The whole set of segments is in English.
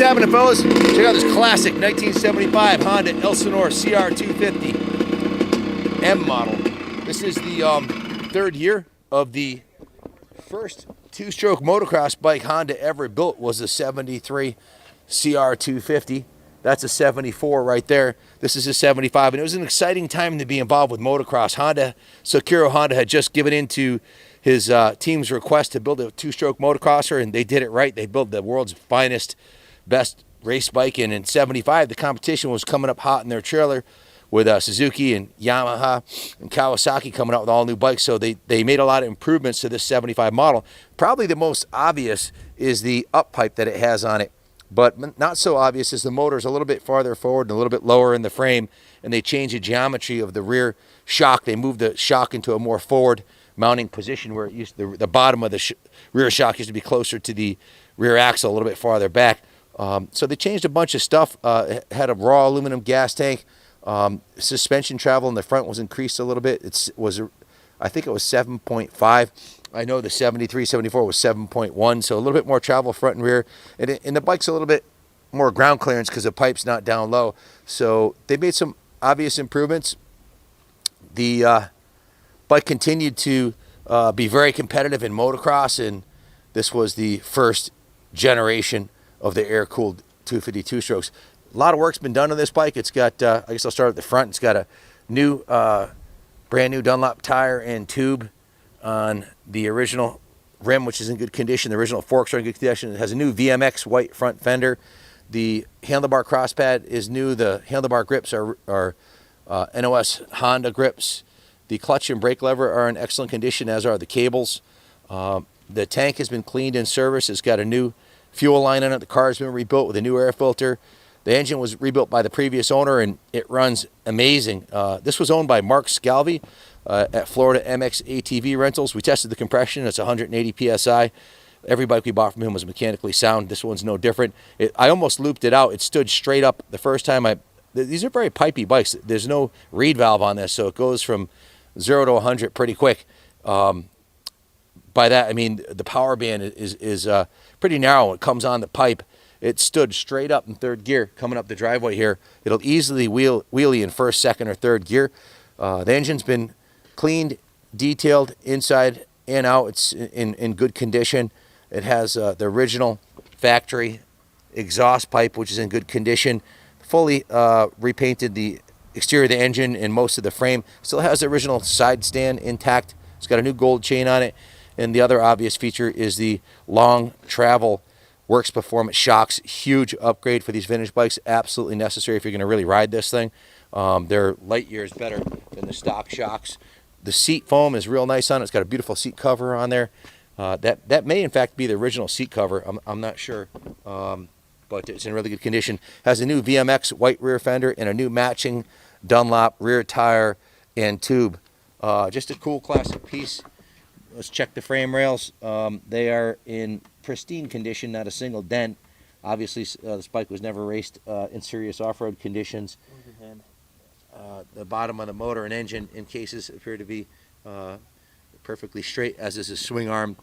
happening, fellas? Check out this classic 1975 Honda CR250 M model. This is the third year of the first two-stroke motocross bike Honda ever built. Was the 73 CR250. That's a 74 right there. This is a 75, and it was an exciting time to be involved with motocross. Sakura Honda had just given in to his team's request to build a two-stroke motocrosser, and they did it right. They built the world's finest, best race bike, and in 75, the competition was coming up hot in their trailer with Suzuki and Yamaha and Kawasaki coming out with all new bikes, so they made a lot of improvements to this 75 model. Probably the most obvious is the up pipe that it has on it, but not so obvious is the motor's a little bit farther forward and a little bit lower in the frame, and they changed the geometry of the rear shock. They moved the shock into a more forward mounting position where it used the bottom of the rear shock used to be closer to the rear axle, a little bit farther back. So they changed a bunch of stuff. It had a raw aluminum gas tank. Suspension travel in the front was increased a little bit. I think it was 7.5. I know the 73, 74 was 7.1, so a little bit more travel front and rear. And the bike's a little bit more ground clearance because the pipe's not down low. So they made some obvious improvements. The bike continued to be very competitive in motocross, and this was the first generation of the air-cooled 252 strokes. A lot of work's been done on this bike. It's got, I guess I'll start at the front. It's got a new, brand new Dunlop tire and tube on the original rim, which is in good condition. The original forks are in good condition. It has a new VMX white front fender. The handlebar crosspad is new. The handlebar grips are NOS Honda grips. The clutch and brake lever are in excellent condition, as are the cables. The tank has been cleaned and serviced. It's got a new fuel line in it. The car has been rebuilt with a new air filter. The engine was rebuilt by the previous owner, and it runs amazing. This was owned by Mark Scalvi at Florida MX ATV Rentals. We tested the compression. It's 180 PSI. Every bike we bought from him was mechanically sound. This one's no different. I almost looped it out. It stood straight up the first time. These are very pipey bikes. There's no reed valve on this, so it goes from 0 to 100 pretty quick. By that, I mean the power band is pretty narrow. It comes on the pipe. It stood straight up in third gear coming up the driveway here. It'll easily wheelie in first, second, or third gear. The engine's been cleaned, detailed inside and out. It's in good condition. It has the original factory exhaust pipe, which is in good condition. Fully repainted the exterior of the engine and most of the frame. Still has the original side stand intact. It's got a new gold chain on it. And the other obvious feature is the long travel Works Performance shocks. Huge upgrade for these vintage bikes. Absolutely necessary if you're going to really ride this thing. They're light years better than the stock shocks. The seat foam is real nice on it. It's got a beautiful seat cover on there. That may in fact be the original seat cover. I'm not sure. But it's in really good condition. Has a new VMX white rear fender and a new matching Dunlop rear tire and tube. Just a cool classic piece. Let's check the frame rails. They are in pristine condition, not a single dent. Obviously, this bike was never raced in serious off-road conditions. The bottom of the motor and engine in cases appear to be perfectly straight, as is the swing arm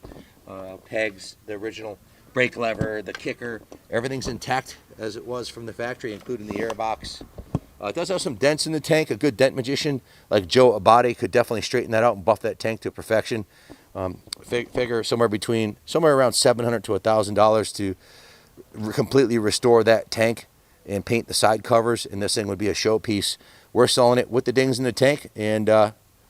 pegs, the original brake lever, the kicker. Everything's intact as it was from the factory, including the airbox. It does have some dents in the tank. A good dent magician like Joe Abate could definitely straighten that out and buff that tank to perfection. Figure somewhere around $700 to $1,000 to completely restore that tank and paint the side covers, and this thing would be a showpiece. We're selling it with the dings in the tank and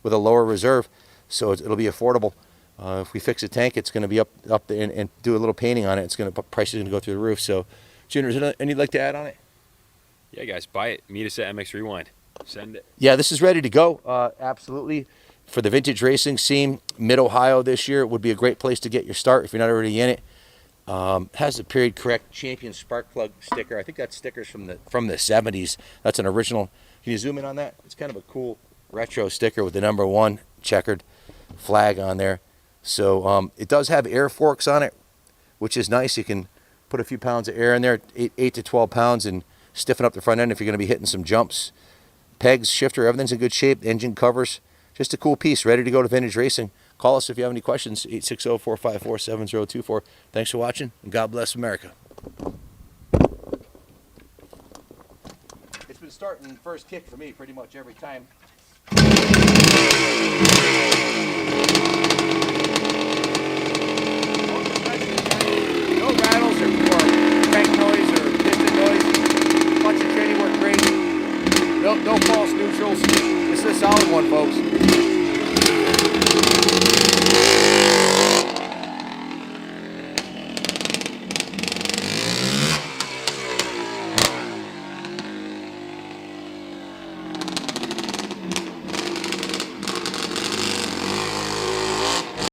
with a lower reserve, so it'll be affordable. If we fix the tank, it's going to be up there and do a little painting on it. Price is going to go through the roof. So, Junior, is there anything you'd like to add on it? Yeah, guys, buy it. Meet us at MX Rewind. Send it. Yeah, this is ready to go. Absolutely. For the vintage racing scene, Mid-Ohio this year would be a great place to get your start if you're not already in it. Has the period correct champion spark plug sticker. I think that sticker's from the 70s. That's an original. Can you zoom in on that? It's kind of a cool retro sticker with the number 1 checkered flag on there. So it does have air forks on it, which is nice. You can put a few pounds of air in there, 8 to 12 pounds, and stiffen up the front end if you're going to be hitting some jumps. Pegs, shifter, everything's in good shape. Engine covers. Just a cool piece, ready to go to vintage racing. Call us if you have any questions, 860-454-7024. Thanks for watching, and God bless America. start and first kick for me pretty much every time.